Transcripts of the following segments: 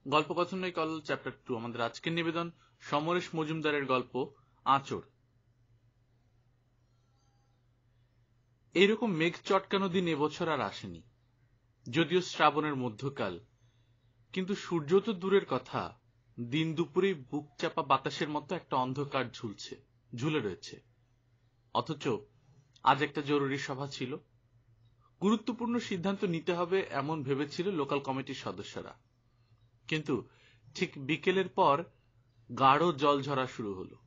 গল্পকথনই call chapter 2 আমাদের আজকের নিবেদন সমরেশ মজুমদারের গল্প আঁচড়। এইরকম মেঘ চটকানো দিন এবছর আর আসেনি, যদিও শ্রাবণের মধ্যকাল, কিন্তু সূর্য তো দূরের কথা, দিন দুপুরেই বুক চাপা বাতাসের মতো একটা অন্ধকার ঝুলে রয়েছে। অথচ আজ একটা জরুরি সভা ছিল, গুরুত্বপূর্ণ সিদ্ধান্ত নিতে হবে এমন ভেবেছিল লোকাল কমিটির সদস্যরা। কিন্তু ঠিক বিকেলের পর গাঢ় জল ঝরা শুরু হলো।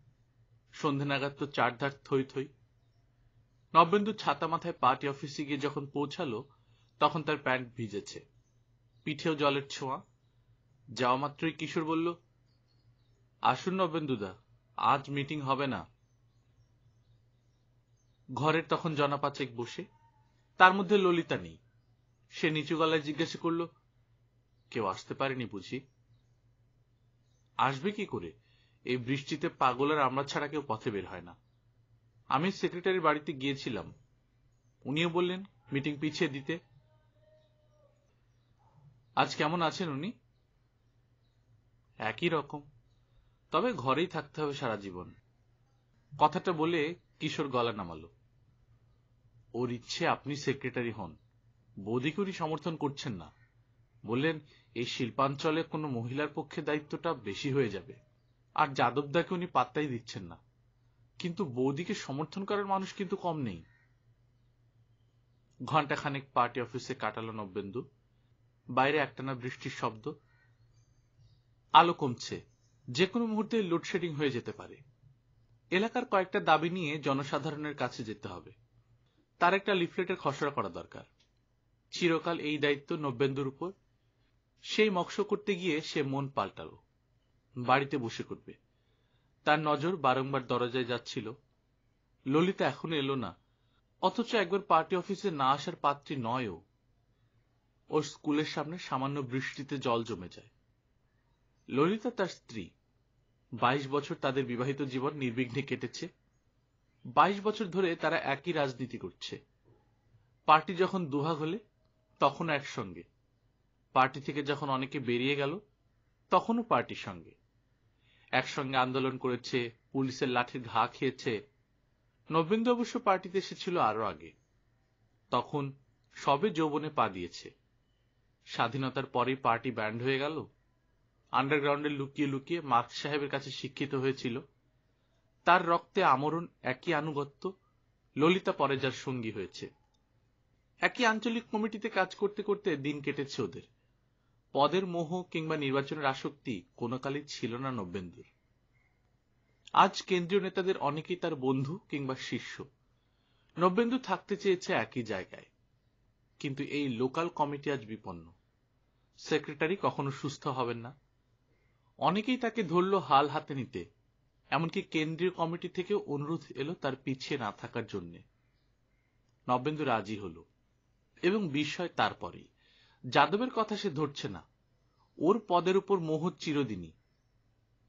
সন্ধে নাগাদ তো চারধার থই থই। নবেন্দু ছাতা মাথায় পার্টি অফিসে গিয়ে যখন পৌঁছালো, তখন তার প্যান্ট ভিজেছে, পিঠেও জলের ছোঁয়া। যাওয়া মাত্রই কিশোর বলল, আসুন নবেন্দুদা, আজ মিটিং হবে না। ঘরের তখন জনা পাঁচেক বসে, তার মধ্যে ললিতা নেই। সে নিচু গলায় জিজ্ঞাসা করল, কেউ আসতে পারেনি বুঝি? আসবে কি করে, এই বৃষ্টিতে পাগলের আমরা ছাড়া কেউ পথে বের হয় না। আমি সেক্রেটারির বাড়িতে গিয়েছিলাম, উনিও বললেন মিটিং পিছিয়ে দিতে। আজ কেমন আছেন উনি? একই রকম, তবে ঘরেই থাকতে হবে সারা জীবন। কথাটা বলে কিশোর গলা নামালো। ওর ইচ্ছে আপনি সেক্রেটারি হন, বৌদিকে উনি সমর্থন করছেন না। বললেন এই শিল্পাঞ্চলে কোনো মহিলার পক্ষে দায়িত্বটা বেশি হয়ে যাবে, আর যাদবদাকে উনি পাত্তাই দিচ্ছেন না। কিন্তু বৌদিকে সমর্থন করার মানুষ কিন্তু কম নেই। ঘণ্টাখানেক পার্টি অফিসে কাটালো নবেন্দু। বাইরে একটানা বৃষ্টির শব্দ। আলো কমছে, যে কোনো মুহূর্তে লোডশেডিং হয়ে যেতে পারে। এলাকার কয়েকটা দাবি নিয়ে জনসাধারণের কাছে যেতে হবে, তার একটা লিফলেটের খসড়া করা দরকার। চিরকাল এই দায়িত্ব নবেন্দুর উপর। সেই মকশ করতে গিয়ে সে মন পাল্টালো, বাড়িতে বসে করবে। তার নজর বারংবার দরজায় যাচ্ছিল, ললিতা এখনো এলো না। অথচ একবার পার্টি অফিসে না আসার পাত্রী নয়ও। ওর স্কুলের সামনে সামান্য বৃষ্টিতে জল জমে যায়। ললিতা তার স্ত্রী, 22 বছর তাদের বিবাহিত জীবন নির্বিঘ্নে কেটেছে। 22 বছর ধরে তারা একই রাজনীতি করছে। পার্টি যখন দুভাগ হলে তখনও একসঙ্গে, পার্টি থেকে যখন অনেকে বেরিয়ে গেল তখনও পার্টির সঙ্গে। একসঙ্গে আন্দোলন করেছে, পুলিশের লাঠির ঘা খেয়েছে। নবেন্দু অবশ্য পার্টিতে এসেছিল আরো আগে, তখন সবে যৌবনে পা দিয়েছে। স্বাধীনতার পরেই পার্টি ব্যান্ড হয়ে গেল। আন্ডারগ্রাউন্ডে লুকিয়ে লুকিয়ে মার্কস সাহেবের কাছে শিক্ষিত হয়েছিল। তার রক্তে আমরণ একই আনুগত্য। ললিতা পরে যার সঙ্গী হয়েছে। একই আঞ্চলিক কমিটিতে কাজ করতে করতে দিন কেটেছে ওদের। পদের মোহ কিংবা নির্বাচনের আসক্তি কোনো কালই ছিল না নবেন্দুর। আজ কেন্দ্রীয় নেতাদের অনেকেই তার বন্ধু কিংবা শিষ্য। নবেন্দু থাকতে চেয়েছে একই জায়গায়, কিন্তু এই লোকাল কমিটি আজ বিপন্ন। সেক্রেটারি কখনো সুস্থ হবেন না। অনেকেই তাকে ধরল হাল হাতে নিতে, এমনকি কেন্দ্রীয় কমিটি থেকে অনুরোধ এলো তার পিছিয়ে না থাকার জন্য। নবেন্দু রাজি হল, এবং বিষয় তারপরেই যাদবের কথা সে ধরছে না। ওর পদের উপর মোহ চিরদিনই।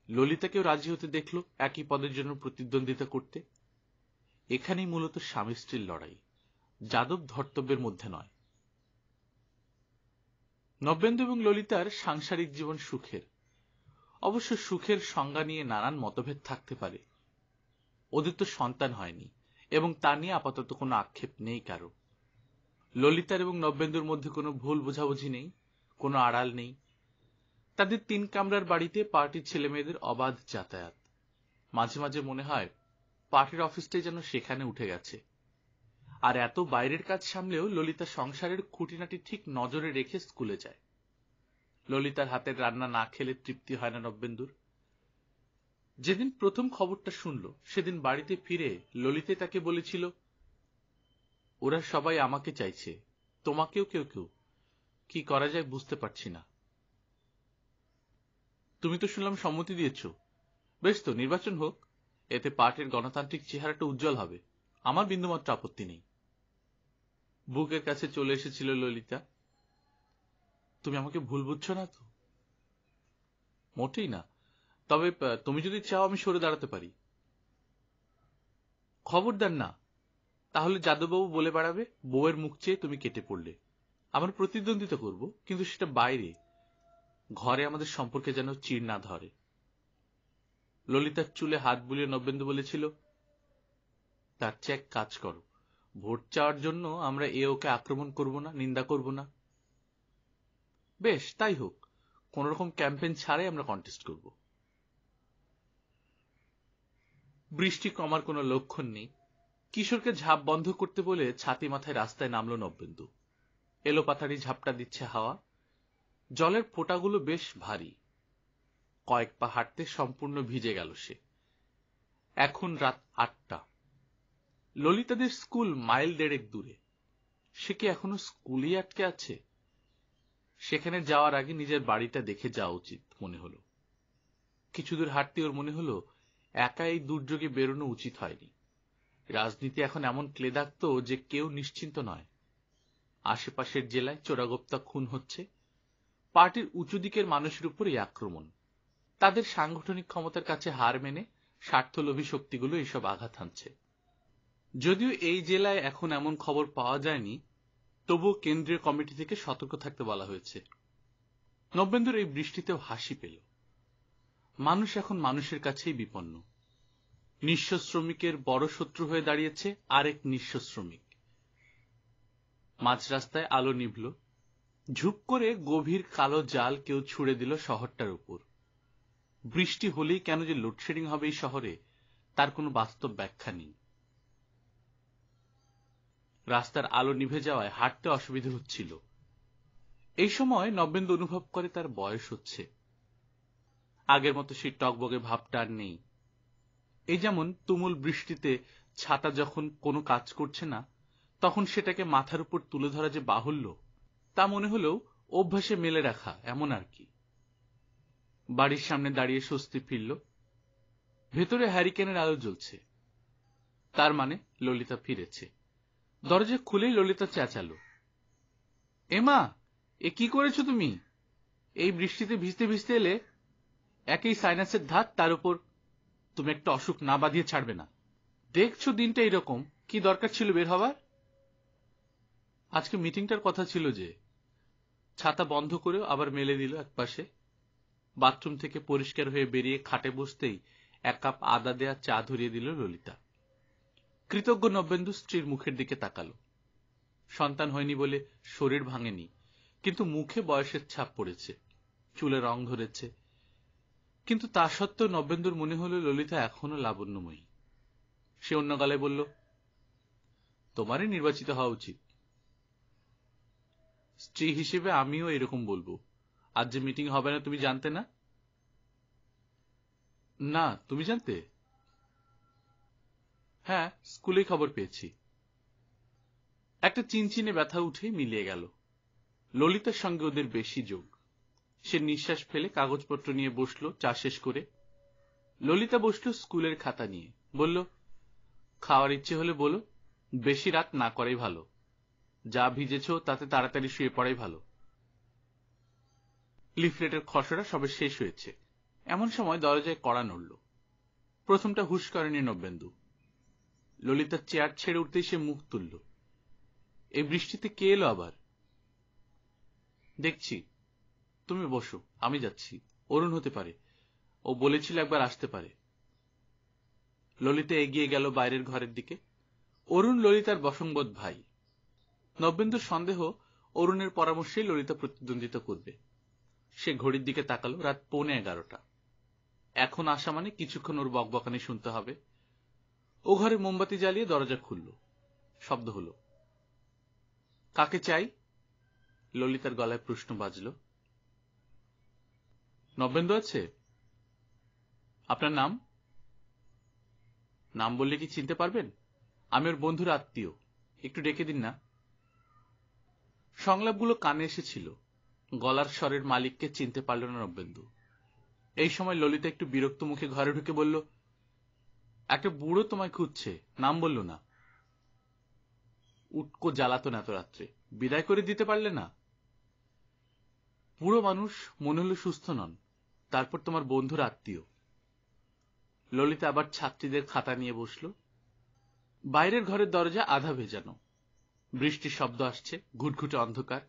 ললিতাকেও রাজি হতে দেখল একই পদের জন্য প্রতিদ্বন্দ্বিতা করতে। এখানেই মূলত স্বামী স্ত্রীর লড়াই, যাদব ধর্তব্যের মধ্যে নয়। নবেন্দু এবং ললিতার সাংসারিক জীবন সুখের। অবশ্য সুখের সংজ্ঞা নিয়ে নানান মতভেদ থাকতে পারে। ওদের তো সন্তান হয়নি, এবং তা নিয়ে আপাতত কোনো আক্ষেপ নেই কারো। ললিতার এবং নবেন্দুর মধ্যে কোনো ভুল বোঝাবুঝি নেই, কোনো আড়াল নেই। তাদের 3 কামরার বাড়িতে পার্টির ছেলেমেয়েদের অবাধ যাতায়াত। মাঝে মাঝে মনে হয় পার্টির অফিসটাই যেন সেখানে উঠে গেছে। আর এত বাইরের কাজ সামলেও ললিতা সংসারের খুঁটিনাটি ঠিক নজরে রেখে স্কুলে যায়। ললিতার হাতের রান্না না খেলে তৃপ্তি হয় না নবেন্দুর। যেদিন প্রথম খবরটা শুনল সেদিন বাড়িতে ফিরে ললিতে তাকে বলেছিল, ওরা সবাই আমাকে চাইছে, তোমাকেও কেউ কেউ। কি করা যায় বুঝতে পারছি না। তুমি তো শুনলাম সম্মতি দিয়েছ। বেশ তো, নির্বাচন হোক, এতে পার্টির গণতান্ত্রিক চেহারাটা উজ্জ্বল হবে। আমার বিন্দুমাত্র আপত্তি নেই। বুকের কাছে চলে এসেছিল ললিতা। তুমি আমাকে ভুল বুঝছো না তো? মোটেই না, তবে তুমি যদি চাও আমি সরে দাঁড়াতে পারি। খবরদার না, তাহলে যাদববাবু বলে বেড়াবে বউয়ের মুখ চেয়ে তুমি কেটে পড়লে। আমার প্রতিদ্বন্দ্বিতা করব, কিন্তু সেটা বাইরে, ঘরে আমাদের সম্পর্কে যেন চিড় না ধরে। ললিতার চুলে হাত বুলিয়ে নবেন্দু বলেছিল, তার চেয়ে এক কাজ করো, ভোট চাওয়ার জন্য আমরা ওকে আক্রমণ করব না, নিন্দা করব না। বেশ, তাই হোক, কোন রকম ক্যাম্পেইন ছাড়াই আমরা কন্টেস্ট করব। বৃষ্টি কমার কোনো লক্ষণ নেই। কিশোরকে ঝাঁপ বন্ধ করতে বলে ছাতি মাথায় রাস্তায় নামলো নবেন্দু। এলোপাথাড়ি ঝাপটা দিচ্ছে হাওয়া। জলের ফোঁটাগুলো বেশ ভারী। কয়েক পা হাঁটতে সম্পূর্ণ ভিজে গেল সে। এখন রাত ৮টা। ললিতাদের স্কুল মাইল ১.৫ দূরে। সে কি এখনো স্কুলেই আটকে আছে? সেখানে যাওয়ার আগে নিজের বাড়িটা দেখে যাওয়া উচিত মনে হলো। কিছুদূর হাঁটতে ওর মনে হলো একা এই দুর্যোগে বেরোনো উচিত হয়নি। রাজনীতি এখন এমন ক্লেদাক্ত যে কেউ নিশ্চিন্ত নয়। আশেপাশের জেলায় চোরাগোপ্তা খুন হচ্ছে। পার্টির উঁচু দিকের মানুষের উপর এই আক্রমণ। তাদের সাংগঠনিক ক্ষমতার কাছে হার মেনে স্বার্থলোভী শক্তিগুলো এইসব আঘাত হানছে। যদিও এই জেলায় এখন এমন খবর পাওয়া যায়নি, তবুও কেন্দ্রীয় কমিটি থেকে সতর্ক থাকতে বলা হয়েছে। নবেন্দুর এই বৃষ্টিতেও হাসি পেল। মানুষ এখন মানুষের কাছেই বিপন্ন। নিঃস্ব শ্রমিকের বড় শত্রু হয়ে দাঁড়িয়েছে আরেক নিঃস্ব শ্রমিক। মাঝ রাস্তায় আলো নিভল। ঝুপ করে গভীর কালো জাল কেউ ছুড়ে দিল শহরটার উপর। বৃষ্টি হলেই কেন যে লোডশেডিং হবে এই শহরে, তার কোনো বাস্তব ব্যাখ্যা নেই। রাস্তার আলো নিভে যাওয়ায় হাঁটতে অসুবিধা হচ্ছিল। এই সময় নবেন্দু অনুভব করে তার বয়স হচ্ছে। আগের মতো সেই টকবগে ভাবটা আর নেই। এই যেমন তুমুল বৃষ্টিতে ছাতা যখন কোনো কাজ করছে না, তখন সেটাকে মাথার উপর তুলে ধরা যে বাহুল্য, তা মনে হলেও অভ্যাসে মেলে রাখা, এমন আর কি। বাড়ির সামনে দাঁড়িয়ে স্বস্তি ফিরল। ভেতরে হ্যারিকেনের আলো জ্বলছে। তার মানে ললিতা ফিরেছে। দরজা খুলেই ললিতা চেঁচালো, এমা, এ কি করেছো তুমি? এই বৃষ্টিতে ভিজতে ভিজতে এলে। একই সাইনাসের ধাত, তার উপর তুমি একটা অসুখ না বাঁধিয়ে ছাড়বে না। দেখছো দিনটা এরকম, কি দরকার ছিল বের হবার? আজকে মিটিংটার কথা ছিল যে। ছাতা বন্ধ করেও আবার মেলে দিল একপাশে। বাথরুম থেকে পরিষ্কার হয়ে বেরিয়ে খাটে বসতেই ১ কাপ আদা দেয়া চা ধরিয়ে দিল ললিতা। কৃতজ্ঞ নবেন্দু স্ত্রীর মুখের দিকে তাকালো। সন্তান হয়নি বলে শরীর ভাঙেনি, কিন্তু মুখে বয়সের ছাপ পড়েছে, চুলে রং ধরেছে। কিন্তু তা সত্ত্বেও নবেন্দুর মনে হলো ললিতা এখনো লাবণ্যময়ী। সে অন্য গলায় বলল, তোমারই নির্বাচিত হওয়া উচিত। স্ত্রী হিসেবে আমিও এরকম বলবো। আজ যে মিটিং হবে না তুমি জানতে না? না, তুমি জানতে? হ্যাঁ, স্কুলেই খবর পেয়েছি। একটা চিনচিনে ব্যথা উঠে মিলিয়ে গেল। ললিতার সঙ্গে ওদের বেশি যোগ। সে নিঃশ্বাস ফেলে কাগজপত্র নিয়ে বসলো চা শেষ করে। ললিতা বসলো স্কুলের খাতা নিয়ে, বলল, খাওয়ার ইচ্ছে হলে বলো, বেশি রাত না করাই ভালো। যা ভিজেছ তাতে তাড়াতাড়ি শুয়ে পড়াই ভালো। লিফলেটের খসড়া সবে শেষ হয়েছে, এমন সময় দরজায় কড়া নড়ল। প্রথমটা হুঁশ করেনি নবেন্দু। ললিতার চেয়ার ছেড়ে উঠতেই সে মুখ তুলল। এই বৃষ্টিতে কে এলো আবার? দেখছি, তুমি বসো, আমি যাচ্ছি। অরুণ হতে পারে, ও বলেছিল একবার আসতে পারে। ললিতা এগিয়ে গেল বাইরের ঘরের দিকে। অরুণ ললিতার বসংবদ ভাই। নবেন্দুর সন্দেহ অরুণের পরামর্শেই ললিতা প্রতিদ্বন্দ্বিতা করবে। সে ঘড়ির দিকে তাকালো, রাত 11:15। এখন আসা মানে কিছুক্ষণ ওর বকবকানি শুনতে হবে। ও ঘরে মোমবাতি জ্বালিয়ে দরজা খুলল। শব্দ হলো। কাকে চাই? ললিতার গলায় প্রশ্ন বাজল। নবেন্দু আছে? আপনার নাম? নাম বললে কি চিনতে পারবেন? আমি ওর বন্ধুর আত্মীয়, একটু ডেকে দিন না। সংলাপগুলো কানে এসেছিল। গলার স্বরের মালিককে চিনতে পারল না নবেন্দু। এই সময় ললিতা একটু বিরক্ত মুখে ঘরে ঢুকে বলল, একটা বুড়ো তোমায় খুঁজছে, নাম বলল না। উটকো জ্বালাতন এত রাত্রে, বিদায় করে দিতে পারলে না? বুড়ো মানুষ, মনে হলো সুস্থ নন, তারপর তোমার বন্ধুর আত্মীয়। ললিতা আবার ছাত্রীদের খাতা নিয়ে বসল। বাইরের ঘরের দরজা আধা ভেজানো। বৃষ্টির শব্দ আসছে, ঘুটঘুটে অন্ধকার।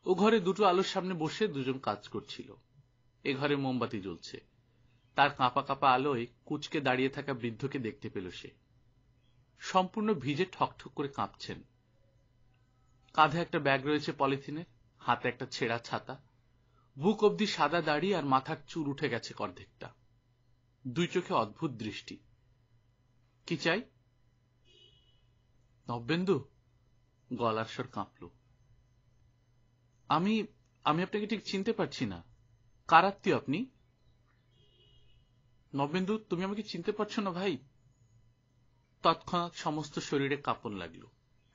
ও ঘরে দুটো আলোর সামনে বসে দুজন কাজ করছিল। এ ঘরে মোমবাতি জ্বলছে। তার কাঁপা কাঁপা আলোয় কুঁচকে দাঁড়িয়ে থাকা বৃদ্ধকে দেখতে পেল সে। সম্পূর্ণ ভিজে ঠকঠক করে কাঁপছেন। কাঁধে একটা ব্যাগ রয়েছে পলিথিনের, হাতে একটা ছেঁড়া ছাতা, বুক অব্দি সাদা দাড়ি আর মাথার চুল উঠে গেছে অর্ধেকটা। দুই চোখে অদ্ভুত দৃষ্টি। কি চাই? নবেন্দু, গলার স্বর কাঁপল। আমি আমি আপনাকে ঠিক চিনতে পারছি না। কার আত্মীয় আপনি? নবেন্দু, তুমি আমাকে চিনতে পারছো না ভাই? তৎক্ষণাৎ সমস্ত শরীরে কাঁপন লাগলো।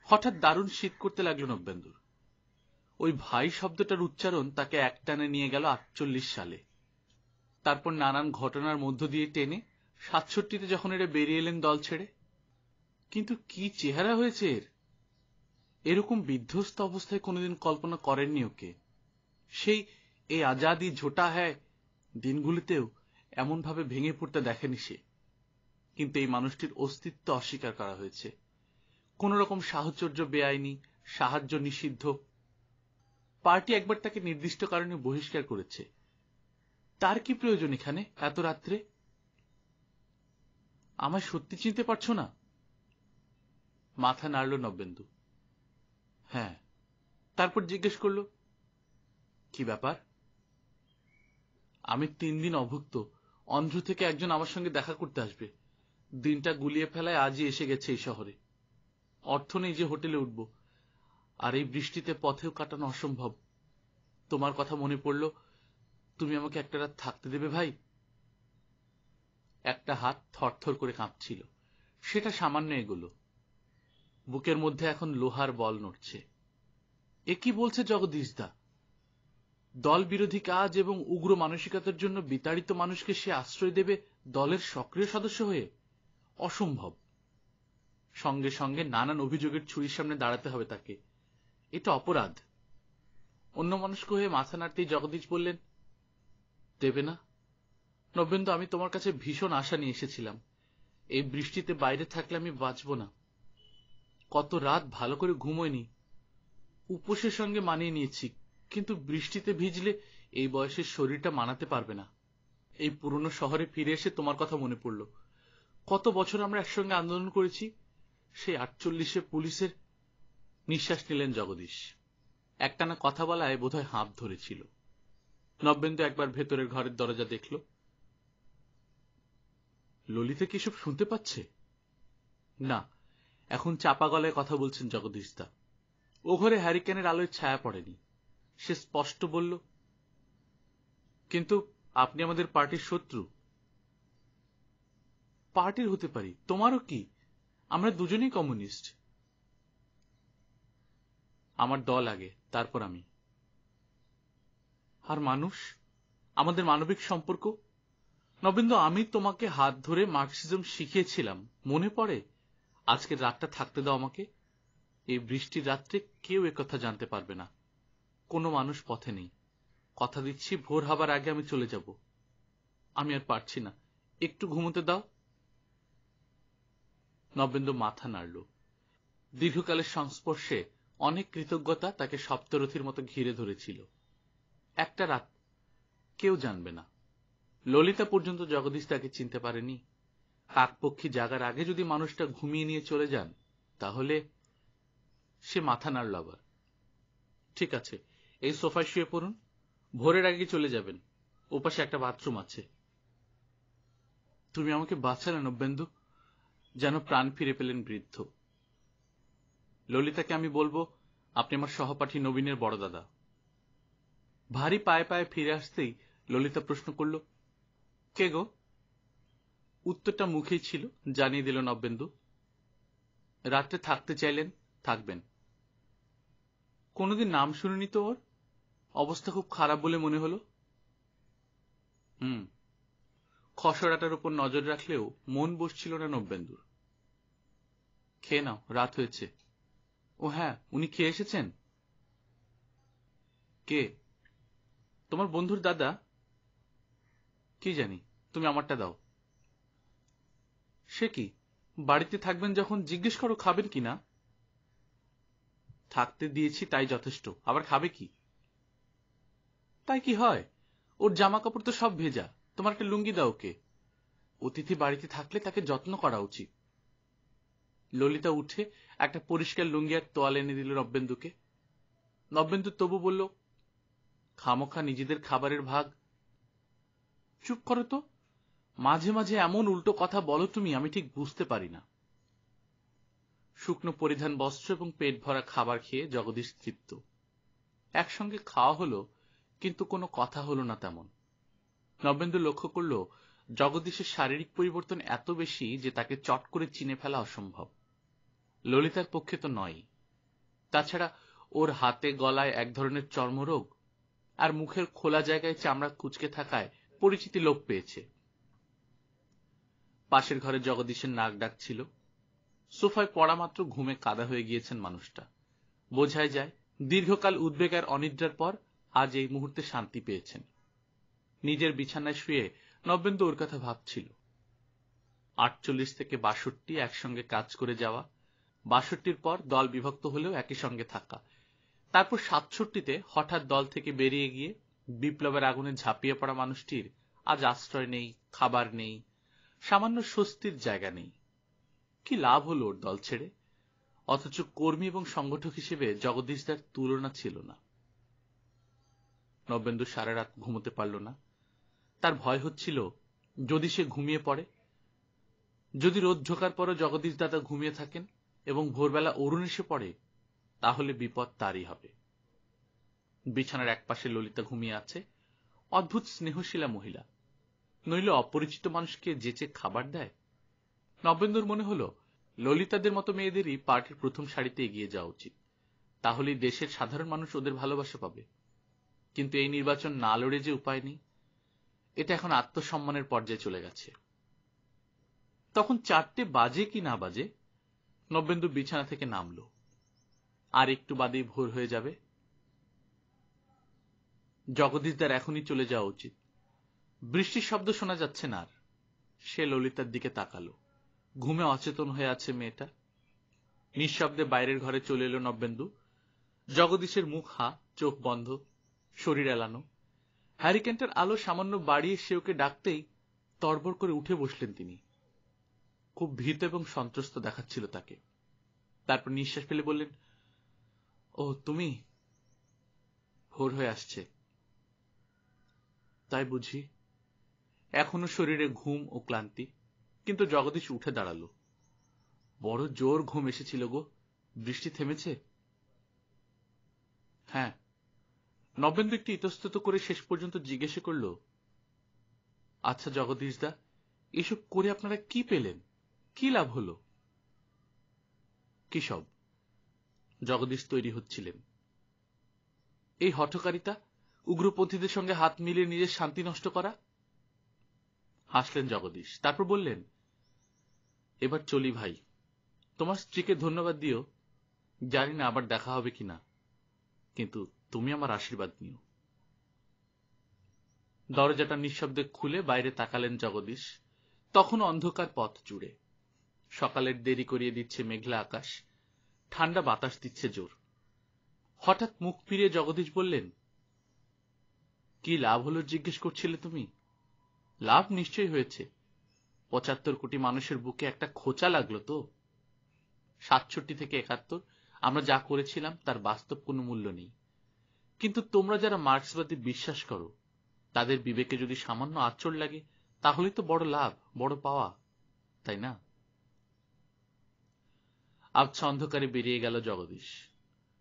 হঠাৎ দারুণ শীত করতে লাগলো নবেন্দুর। ওই ভাই শব্দটার উচ্চারণ তাকে একটানে নিয়ে গেল 48 সালে। তারপর নানান ঘটনার মধ্য দিয়ে টেনে 67তে যখন এরা বেরিয়ে এলেন দল ছেড়ে। কিন্তু কি চেহারা হয়েছে এর! এরকম বিধ্বস্ত অবস্থায় কোনোদিন কল্পনা করেননি ওকে। সেই এই আজাদি ঝোটা হ্যায় দিনগুলিতেও এমনভাবে ভেঙে পড়তে দেখেনি সে। কিন্তু এই মানুষটির অস্তিত্ব অস্বীকার করা হয়েছে। কোন রকম সাহচর্য বেআইনি, সাহায্য নিষিদ্ধ। পার্টি একবার তাকে নির্দিষ্ট কারণে বহিষ্কার করেছে। তার কি প্রয়োজন এখানে এত রাত্রে? আমায় সত্যি চিনতে পারছো না? মাথা নাড়ল নবেন্দু। হ্যাঁ। তারপর জিজ্ঞেস করল, কি ব্যাপার? আমি 3 দিন অভুক্ত। অন্ধ্র থেকে একজন আমার সঙ্গে দেখা করতে আসবে। দিনটা গুলিয়ে ফেলায় আজই এসে গেছে এই শহরে। অর্থ নেই যে হোটেলে উঠব, আর এই বৃষ্টিতে পথেও কাটানো অসম্ভব। তোমার কথা মনে পড়ল। তুমি আমাকে একটা রাত থাকতে দেবে ভাই? একটা হাত থরথর করে কাঁপছিল। সেটা সামান্য এগোলো। বুকের মধ্যে এখন লোহার বল নড়ছে। এ কি বলছে জগদীশদা? দল বিরোধী কাজ এবং উগ্র মানসিকতার জন্য বিতাড়িত মানুষকে সে আশ্রয় দেবে দলের সক্রিয় সদস্য হয়ে? অসম্ভব। সঙ্গে সঙ্গে নানান অভিযোগের ছুরির সামনে দাঁড়াতে হবে তাকে। এটা অপরাধ। অন্যমনস্ক হয়ে মাথা নাড়তেই জগদীশ বললেন, দেবে না? নবেন্দু, আমি তোমার কাছে ভীষণ আশা নিয়ে এসেছিলাম। এই বৃষ্টিতে বাইরে থাকলে আমি বাঁচব না। কত রাত ভালো করে ঘুমোয়নি। উপোসের সঙ্গে মানিয়ে নিয়েছি, কিন্তু বৃষ্টিতে ভিজলে এই বয়সের শরীরটা মানাতে পারবে না। এই পুরনো শহরে ফিরে এসে তোমার কথা মনে পড়ল। কত বছর আমরা একসঙ্গে আন্দোলন করেছি। সেই 48-এ পুলিশের। নিঃশ্বাস নিলেন জগদীশ। একটানা কথা বলায় বোধহয় হাঁপ ধরেছিল। নবেন্দু একবার ভেতরের ঘরের দরজা দেখল। ললিতা কি সব শুনতে পাচ্ছে? না, এখন চাপা গলায় কথা বলছেন জগদীশদা। ও ঘরে হ্যারিকেনের আলোয় ছায়া পড়েনি। সে স্পষ্ট বলল, কিন্তু আপনি আমাদের পার্টির শত্রু। পার্টির হতে পারি, তোমারও কি? আমরা দুজনেই কমিউনিস্ট। আমার দল আগে, তারপর আমি। আর মানুষ, আমাদের মানবিক সম্পর্ক। নবেন্দু, আমি তোমাকে হাত ধরে মার্কসিজম শিখিয়েছিলাম, মনে পড়ে? আজকের রাতটা থাকতে দাও আমাকে। এই বৃষ্টির রাত্রে কেউ একথা জানতে পারবে না। কোনো মানুষ পথে নেই। কথা দিচ্ছি, ভোর হবার আগে আমি চলে যাব। আমি আর পারছি না, একটু ঘুমোতে দাও। নবেন্দু মাথা নাড়ল। দীর্ঘকালের সংস্পর্শে অনেক কৃতজ্ঞতা তাকে সপ্তরথীর মতো ঘিরে ধরেছিল। একটা রাত, কেউ জানবে না। ললিতা পর্যন্ত জগদীশ তাকে চিনতে পারেনি। কাকপক্ষী জাগার আগে যদি মানুষটা ঘুমিয়ে নিয়ে চলে যান, তাহলে। সে মাথা নাড়ল আবার। ঠিক আছে, এই সোফায় শুয়ে পড়ুন। ভোরের আগে চলে যাবেন। ওপাশে একটা বাথরুম আছে। তুমি আমাকে বাঁচালে নবেন্দু। যেন প্রাণ ফিরে পেলেন বৃদ্ধ। ললিতাকে আমি বলবো, আপনি আমার সহপাঠী নবীনের বড় দাদা। ভারী পায়ে পায়ে ফিরে আসতেই ললিতা প্রশ্ন করল, কে গো? উত্তরটা মুখেই ছিল, জানিয়ে দিল নবেন্দু। রাত্রে থাকতে চাইলেন, থাকবেন। কোনোদিন নাম শুনিনি তো ওর। অবস্থা খুব খারাপ বলে মনে হলো। খসড়াটার উপর নজর রাখলেও মন বসছিল না নবেন্দুর। খেয়ে নাও, রাত হয়েছে। ও হ্যাঁ, উনি খেয়ে এসেছেন? কে? তোমার বন্ধুর দাদা? কি জানি, তুমি আমারটা দাও। সে কি, বাড়িতে থাকবেন যখন জিজ্ঞেস করো খাবেন কিনা। থাকতে দিয়েছি তাই যথেষ্ট, আবার খাবে কি? তাই কি হয়? ওর জামা কাপড় তো সব ভেজা, তোমার একটা লুঙ্গি দাও ওকে। অতিথি বাড়িতে থাকলে তাকে যত্ন করা উচিত। ললিতা উঠে একটা পরিষ্কার লুঙ্গি আর তোয়াল এনে দিল নব্যেন্দুকে। নব্যেন্দু তবু বলল, খামোখা নিজেদের খাবারের ভাগ। চুপ করো তো, মাঝে মাঝে এমন উল্টো কথা বলো তুমি, আমি ঠিক বুঝতে পারি না। শুকনো পরিধান বস্ত্র এবং পেট ভরা খাবার খেয়ে জগদীশ তৃপ্ত। একসঙ্গে খাওয়া হলো, কিন্তু কোনো কথা হলো না তেমন। নবেন্দু লক্ষ্য করল জগদীশের শারীরিক পরিবর্তন এত বেশি যে তাকে চট করে চিনে ফেলা অসম্ভব। ললিতার পক্ষে তো নয়। তাছাড়া ওর হাতে গলায় এক ধরনের চর্মরোগ, আর মুখের খোলা জায়গায় চামড়া কুঁচকে থাকায় পরিচিতি লোপ পেয়েছে। পাশের ঘরে জগদীশের নাক ডাকছিল। সোফায় পড়া মাত্র ঘুমে কাদা হয়ে গিয়েছেন মানুষটা। বোঝাই যায় দীর্ঘকাল উদ্বেগ আর অনিদ্রার পর আজ এই মুহূর্তে শান্তি পেয়েছেন। নিজের বিছানায় শুয়ে নবেন্দু ওর কথা ভাবছিল। 48 থেকে 62 একসঙ্গে কাজ করে যাওয়া, 62 পর দল বিভক্ত হলেও একই সঙ্গে থাকা, তারপর 67তে হঠাৎ দল থেকে বেরিয়ে গিয়ে বিপ্লবের আগুনে ঝাঁপিয়ে পড়া মানুষটির আজ আশ্রয় নেই, খাবার নেই, সামান্য স্বস্তির জায়গা নেই। কি লাভ হলো ওর দল ছেড়ে? অথচ কর্মী এবং সংগঠক হিসেবে জগদীশদার তুলনা ছিল না। নবেন্দু সারা রাত ঘুমোতে পারল না। তার ভয় হচ্ছিল যদি সে ঘুমিয়ে পড়ে, যদি রোদ ঢোকার পরও জগদীশ দাদা ঘুমিয়ে থাকেন এবং ভোরবেলা অরুণ এসে পড়ে, তাহলে বিপদ তারই হবে। বিছানার একপাশে ললিতা ঘুমিয়ে আছে, অদ্ভুত স্নেহশীলা মহিলা, নইলে অপরিচিত মানুষকে যেচে খাবার দেয়। নবেন্দুর মনে হলো ললিতাদের মতো মেয়েদেরই পার্টির প্রথম সারিতে এগিয়ে যাওয়া উচিত, তাহলেই দেশের সাধারণ মানুষ ওদের ভালোবাসা পাবে। কিন্তু এই নির্বাচন না লড়ে যে উপায় নেই, এটা এখন আত্মসম্মানের পর্যায়ে চলে গেছে। তখন 4টে বাজে কি না বাজে, নবেন্দু বিছানা থেকে নামল। আর একটু বাদেই ভোর হয়ে যাবে। জগদীশদার এখনই চলে যাওয়া উচিত। বৃষ্টির শব্দ শোনা যাচ্ছে না আর। সে ললিতার দিকে তাকালো। ঘুমে অচেতন হয়ে আছে মেয়েটা। নিঃশব্দে বাইরের ঘরে চলে এলো নবেন্দু। জগদীশের মুখ হা, চোখ বন্ধ, শরীর এলানো। হ্যারিকেনটার আলো সামান্য বাড়িয়ে সে ওকে ডাকতেই তড়বড় করে উঠে বসলেন তিনি। খুব ভীত এবং সন্ত্রস্ত দেখাচ্ছিল তাকে। তারপর নিঃশ্বাস ফেলে বললেন, ও তুমি? ভোর হয়ে আসছে তাই বুঝি? এখনো শরীরে ঘুম ও ক্লান্তি, কিন্তু জগদীশ উঠে দাঁড়ালো। বড় জোর ঘুম এসেছিল গো। বৃষ্টি থেমেছে? হ্যাঁ। নবেন্দু একটু ইতস্তত করে শেষ পর্যন্ত জিজ্ঞেস করল, আচ্ছা জগদীশদা, এসব করে আপনারা কি পেলেন? কি লাভ হলো? কি সব? জগদীশ তৈরি হচ্ছিলেন। এই হঠকারিতা, উগ্রপন্থীদের সঙ্গে হাত মিলিয়ে নিজের শান্তি নষ্ট করা। হাসলেন জগদীশ। তারপর বললেন, এবার চলি ভাই। তোমার স্ত্রীকে ধন্যবাদ দিও। জানি না আবার দেখা হবে কিনা, কিন্তু তুমি আমার আশীর্বাদ নিও। দরজাটা নিঃশব্দে খুলে বাইরে তাকালেন জগদীশ। তখন অন্ধকার পথ জুড়ে। সকালের দেরি করিয়ে দিচ্ছে মেঘলা আকাশ, ঠান্ডা বাতাস দিচ্ছে জোর। হঠাৎ মুখ ফিরিয়ে জগদীশ বললেন, কি লাভ হলো জিজ্ঞেস করছিলে তুমি? লাভ নিশ্চয়ই হয়েছে। 75 কোটি মানুষের বুকে একটা খোঁচা লাগলো তো। 67 থেকে 71 আমরা যা করেছিলাম তার বাস্তব কোনো মূল্য নেই। কিন্তু তোমরা যারা মার্ক্সবাদী বিশ্বাস করো, তাদের বিবেকে যদি সামান্য আঁচড় লাগে, তাহলেই তো বড় লাভ, বড় পাওয়া, তাই না? আবছা অন্ধকারে বেরিয়ে গেল জগদীশ।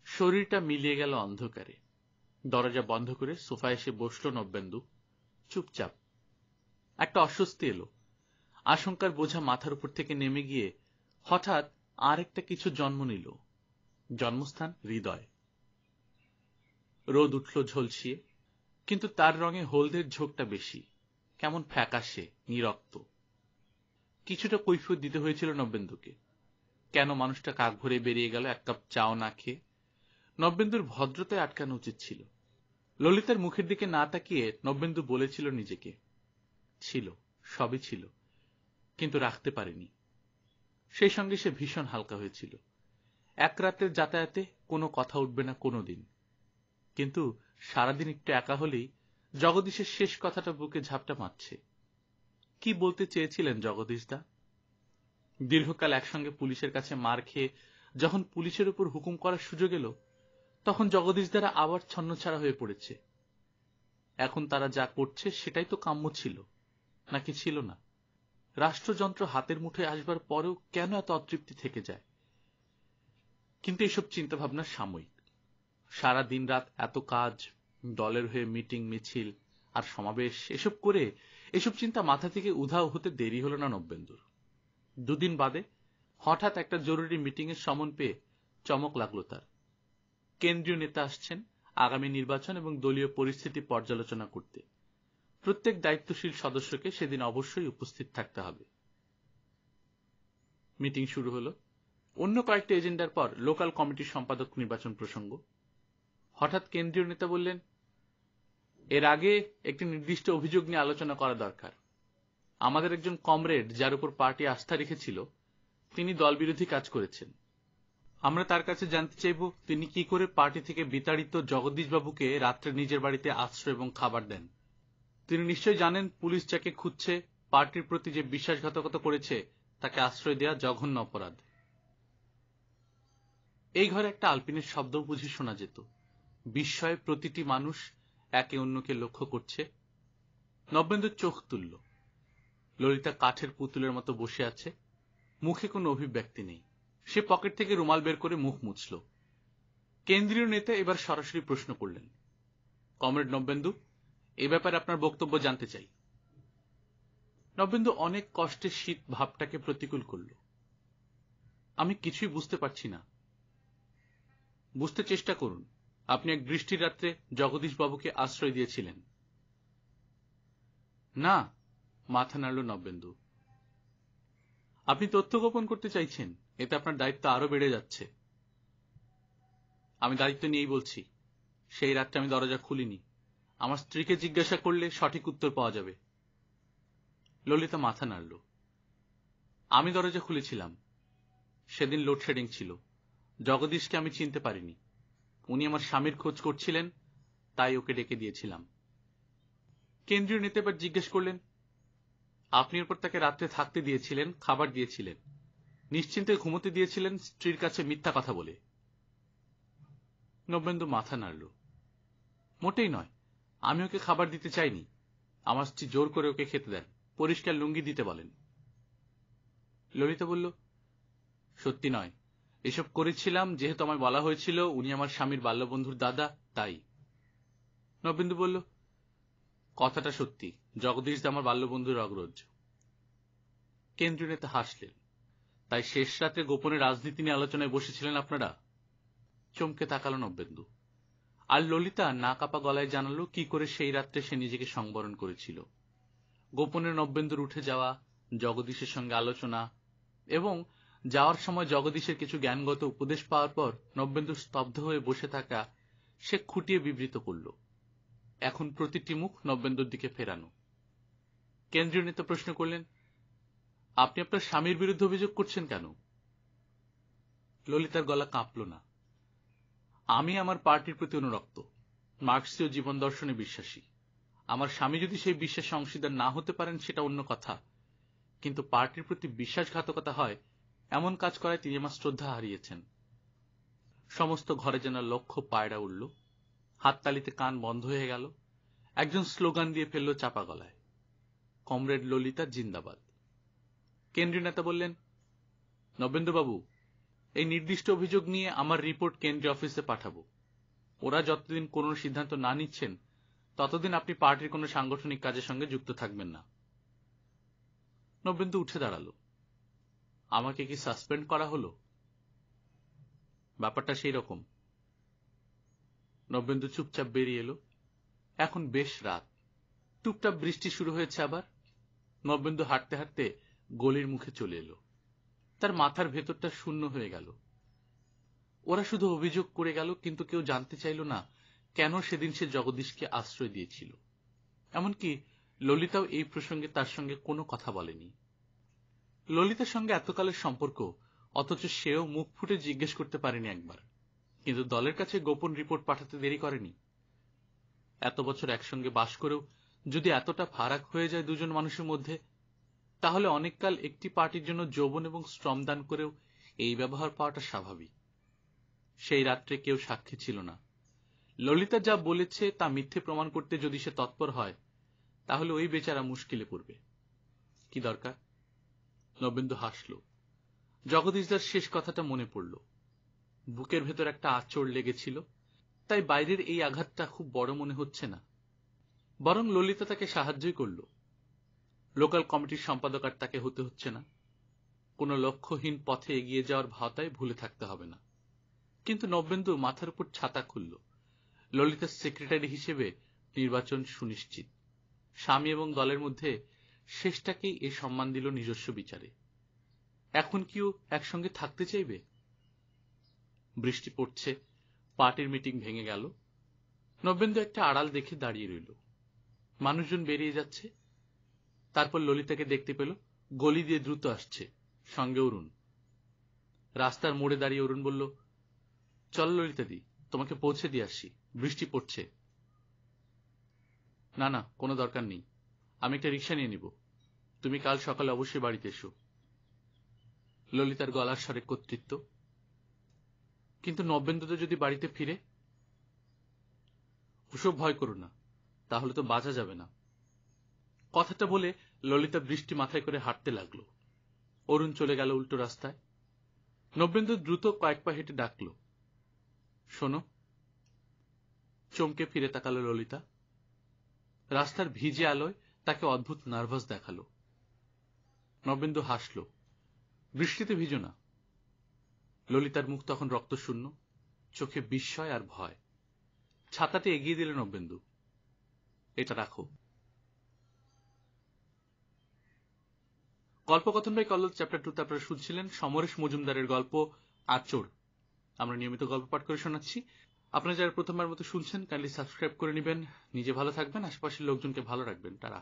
শরীরটা মিলিয়ে গেল অন্ধকারে। দরজা বন্ধ করে সোফায় এসে বসল নবেন্দু, চুপচাপ। একটা অস্বস্তি এলো। আশঙ্কার বোঝা মাথার উপর থেকে নেমে গিয়ে হঠাৎ আর একটা কিছু জন্ম নিল। জন্মস্থান হৃদয়। রোদ উঠল ঝলসিয়ে, কিন্তু তার রঙে হলদের ঝোঁকটা বেশি, কেমন ফ্যাকাশে, নিরক্ত। কিছুটা কৈফিয়ত দিতে হয়েছিল নবেন্দুকে। কেন মানুষটা কাক ভরে বেরিয়ে গেল এক কাপ চাও না খেয়ে? নবেন্দুর ভদ্রতায় আটকানো উচিত ছিল। ললিতার মুখের দিকে না তাকিয়ে নবেন্দু বলেছিল নিজেকে, ছিল, সবই ছিল, কিন্তু রাখতে পারেনি। সেই সঙ্গে সে ভীষণ হালকা হয়েছিল। এক রাতের যাতায়াতে কোনো কথা উঠবে না কোনোদিন, কিন্তু সারাদিন একটু একা হলেই জগদীশের শেষ কথাটা বুকে ঝাপটা মারছে। কি বলতে চেয়েছিলেন জগদীশদা? দীর্ঘকাল একসঙ্গে পুলিশের কাছে মার খেয়ে যখন পুলিশের উপর হুকুম করার সুযোগ এলো, তখন জগদীশদারা আবার ছন্নছাড়া হয়ে পড়েছে। এখন তারা যা করছে সেটাই তো কাম্য ছিল, নাকি ছিল না? রাষ্ট্রযন্ত্র হাতের মুঠোয় আসবার পরেও কেন এত অতৃপ্তি থেকে যায়? কিন্তু এসব চিন্তাভাবনা সাময়িক। সারা দিন রাত এত কাজ, দলের হয়ে মিটিং মিছিল আর সমাবেশ, এসব করে এসব চিন্তা মাথা থেকে উধাও হতে দেরি হলো না নব্যেন্দুর। দুদিন বাদে হঠাৎ একটা জরুরি মিটিং এর সমন পেয়ে চমক লাগলো তার। কেন্দ্রীয় নেতা আসছেন আগামী নির্বাচন এবং দলীয় পরিস্থিতি পর্যালোচনা করতে। প্রত্যেক দায়িত্বশীল সদস্যকে সেদিন অবশ্যই উপস্থিত থাকতে হবে। মিটিং শুরু হলো। অন্য কয়েকটি এজেন্ডার পর লোকাল কমিটির সম্পাদক নির্বাচন প্রসঙ্গ। হঠাৎ কেন্দ্রীয় নেতা বললেন, এর আগে একটি নির্দিষ্ট অভিযোগ নিয়ে আলোচনা করা দরকার। আমাদের একজন কমরেড, যার উপর পার্টি আস্থা রেখেছিল, তিনি দলবিরোধী কাজ করেছেন। আমরা তার কাছে জানতে চাইব তিনি কি করে পার্টি থেকে বিতাড়িত জগদীশবাবুকে রাত্রে নিজের বাড়িতে আশ্রয় এবং খাবার দেন। তিনি নিশ্চয়ই জানেন পুলিশ যাকে খুঁজছে, পার্টির প্রতি যে বিশ্বাসঘাতকতা করেছে, তাকে আশ্রয় দেওয়া জঘন্য অপরাধ। এই ঘরে একটা আলপিনের শব্দ বুঝি শোনা যেত। বিস্ময়ে প্রতিটি মানুষ একে অন্যকে লক্ষ্য করছে। নব্যেন্দু চোখ তুলল। ললিতা কাঠের পুতুলের মতো বসে আছে, মুখে কোনো অভিব্যক্তি নেই। সে পকেট থেকে রুমাল বের করে মুখ মুছল। কেন্দ্রীয় নেতা এবার সরাসরি প্রশ্ন করলেন, কমরেড নব্যেন্দু, এ ব্যাপারে আপনার বক্তব্য জানতে চাই। নব্যেন্দু অনেক কষ্টে শীত ভাবটাকে প্রতিকূল করল। আমি কিছুই বুঝতে পারছি না। বুঝতে চেষ্টা করুন। আপনি এক বৃষ্টির রাত্রে জগদীশবাবুকে আশ্রয় দিয়েছিলেন। না, মাথা নাড়ল নব্যেন্দু। আপনি তথ্য গোপন করতে চাইছেন, এতে আপনার দায়িত্ব আরো বেড়ে যাচ্ছে। আমি দায়িত্ব নিয়েই বলছি, সেই রাত্রে আমি দরজা খুলিনি। আমার স্ত্রীকে জিজ্ঞাসা করলে সঠিক উত্তর পাওয়া যাবে। ললিতা মাথা নাড়ল। আমি দরজা খুলেছিলাম। সেদিন লোডশেডিং ছিল। জগদীশকে আমি চিনতে পারিনি। উনি আমার স্বামীর খোঁজ করছিলেন, তাই ওকে ডেকে দিয়েছিলাম। কেন্দ্রীয় নেতা এবার জিজ্ঞেস করলেন, আপনি এরপর তাকে রাত্রে থাকতে দিয়েছিলেন, খাবার দিয়েছিলেন, নিশ্চিন্তে ঘুমোতে দিয়েছিলেন স্ত্রীর কাছে মিথ্যা কথা বলে। নব্যেন্দু মাথা নাড়ল। মোটেই নয়, আমি ওকে খাবার দিতে চাইনি। আমার স্ত্রী জোর করে ওকে খেতে দেন, পরিষ্কার লুঙ্গি দিতে বলেন। ললিতা বলল, সত্যি নয়, এসব করেছিলাম যেহেতু আমায় বলা হয়েছিল উনি আমার স্বামীর বাল্যবন্ধুর দাদা, তাই। নব্যেন্দু বলল, কথাটা সত্যি, জগদীশ আমার বাল্যবন্ধুর অগ্রজ। কেন্দ্রীয় নেতা হাসলেন। তাই শেষ রাতে গোপনে রাজনীতি নিয়ে আলোচনায় বসেছিলেন আপনারা? চমকে তাকালো নব্যেন্দু। আর ললিতা না কাপা গলায় জানালো কি করে সেই রাত্রে সে নিজেকে সংবরণ করেছিল। গোপনে নব্যেন্দুর উঠে যাওয়া, জগদীশের সঙ্গে আলোচনা এবং যাওয়ার সময় জগদীশের কিছু জ্ঞানগত উপদেশ পাওয়ার পর নব্যেন্দু স্তব্ধ হয়ে বসে থাকা সে খুঁটিয়ে বিবৃত করল। এখন প্রতিটি মুখ নব্যেন্দুর দিকে ফেরানো। কেন্দ্রীয় নেতা প্রশ্ন করলেন, আপনি আপনার স্বামীর বিরুদ্ধে অভিযোগ করছেন কেন? ললিতার গলা কাঁপল না। আমি আমার পার্টির প্রতি অনুরক্ত, মার্ক্সীয় জীবন দর্শনে বিশ্বাসী। আমার স্বামী যদি সেই বিশ্বাসে অংশীদার না হতে পারেন সেটা অন্য কথা, কিন্তু পার্টির প্রতি বিশ্বাসঘাতকতা হয় এমন কাজ করায় তিনি আমার শ্রদ্ধা হারিয়েছেন। সমস্ত ঘরে যেন লক্ষ পায়রা উঠল। হাততালিতে কান বন্ধ হয়ে গেল। একজন স্লোগান দিয়ে ফেলল চাপা গলায়, কমরেড ললিতা জিন্দাবাদ। কেন্দ্রীয় নেতা বললেন, নব্যেন্দুবাবু, এই নির্দিষ্ট অভিযোগ নিয়ে আমার রিপোর্ট কেন্দ্রীয় অফিসে পাঠাবো। ওরা যতদিন কোনো সিদ্ধান্ত না নিচ্ছেন ততদিন আপনি পার্টির কোনো সাংগঠনিক কাজের সঙ্গে যুক্ত থাকবেন না। নব্যেন্দু উঠে দাঁড়ালো। আমাকে কি সাসপেন্ড করা হলো? ব্যাপারটা সেই রকম। নব্যেন্দু চুপচাপ বেরিয়ে এলো। এখন বেশ রাত, টুপটাপ বৃষ্টি শুরু হয়েছে আবার। নব্যেন্দু হাঁটতে হাঁটতে গলির মুখে চলে এলো। তার মাথার ভেতরটা শূন্য হয়ে গেল। ওরা শুধু অভিযোগ করে গেল, কিন্তু কেউ জানতে চাইল না কেন সেদিন সে জগদীশকে আশ্রয় দিয়েছিল। এমনকি ললিতাও এই প্রসঙ্গে তার সঙ্গে কোনো কথা বলেনি। ললিতার সঙ্গে এতকালের সম্পর্ক, অথচ সেও মুখ ফুটে জিজ্ঞেস করতে পারেনি একবার। কিন্তু দলের কাছে গোপন রিপোর্ট পাঠাতে দেরি করেনি। এত বছর একসঙ্গে বাস করেও যদি এতটা ফারাক হয়ে যায় দুজন মানুষের মধ্যে, তাহলে অনেককাল একটি পার্টির জন্য যৌবন এবং শ্রম দান করেও এই ব্যবহার পাওয়াটা স্বাভাবিক। সেই রাত্রে কেউ সাক্ষী ছিল না। ললিতা যা বলেছে তা মিথ্যে প্রমাণ করতে যদি সে তৎপর হয়, তাহলে ওই বেচারা মুশকিলে পড়বে। কি দরকার? নবেন্দু হাসল। জগদীশদার শেষ কথাটা মনে পড়ল। বুকের ভেতর একটা আঁচড় লেগেছিল, তাই বাইরের এই আঘাতটা খুব বড় মনে হচ্ছে না। বরং ললিতা তাকে সাহায্যই করল। লোকাল কমিটির সম্পাদক আর তাকে হতে হচ্ছে না। কোনো লক্ষ্যহীন পথে এগিয়ে যাওয়ার ভাওতায় ভুলে থাকতে হবে না। কিন্তু নবেন্দু মাথার উপর ছাতা খুলল। ললিতার সেক্রেটারি হিসেবে নির্বাচন সুনিশ্চিত। স্বামী এবং দলের মধ্যে শেষটাকেই এ সম্মান দিল নিজস্ব বিচারে। এখন কি ও একসঙ্গে থাকতে চাইবে? বৃষ্টি পড়ছে, পার্টির মিটিং ভেঙে গেল। নবেন্দু একটা আড়াল দেখে দাঁড়িয়ে রইল। মানুষজন বেরিয়ে যাচ্ছে। তারপর ললিতাকে দেখতে পেল, গলি দিয়ে দ্রুত আসছে, সঙ্গে অরুণ। রাস্তার মোড়ে দাঁড়িয়ে অরুণ বলল, চল ললিতাদি, তোমাকে পৌঁছে দিয়ে আসি, বৃষ্টি পড়ছে। না না, কোনো দরকার নেই, আমি একটা রিক্সা নিয়ে নিব, তুমি কাল সকালে অবশ্যই বাড়িতে এসো। ললিতার গলার স্বরে কর্তৃত্ব। কিন্তু নবেন্দু যদি বাড়িতে ফিরে? ওসব ভয় করো না, তাহলে তো বাঁচা যাবে না। কথাটা বলে ললিতা বৃষ্টি মাথায় করে হাঁটতে লাগলো। অরুণ চলে গেল উল্টো রাস্তায়। নবেন্দু দ্রুত কয়েক পা হেঁটে ডাকল, শোনো। চমকে ফিরে তাকালো ললিতা। রাস্তার ভিজে আলোয় তাকে অদ্ভুত নার্ভাস দেখালো। নবেন্দু হাসল, বৃষ্টিতে ভিজো না। ললিতার মুখ তখন রক্তশূন্য, চোখে বিস্ময় আর ভয়। ছাতাটি এগিয়ে দিলেন নবেন্দু। এটা রাখো। গল্পকথন বাই কল্লোল চ্যাপ্টার 2 তে আপনারা শুনছিলেন সমরেশ মজুমদারের গল্প আঁচড়। আমরা নিয়মিত গল্প পাঠ করে শোনাচ্ছি। আপনারা যারা প্রথমবার মতো শুনছেন, কাইন্ডলি সাবস্ক্রাইব করে নেবেন। নিজে ভালো থাকবেন, আশেপাশের লোকজনকে ভালো রাখবেন। টাটা।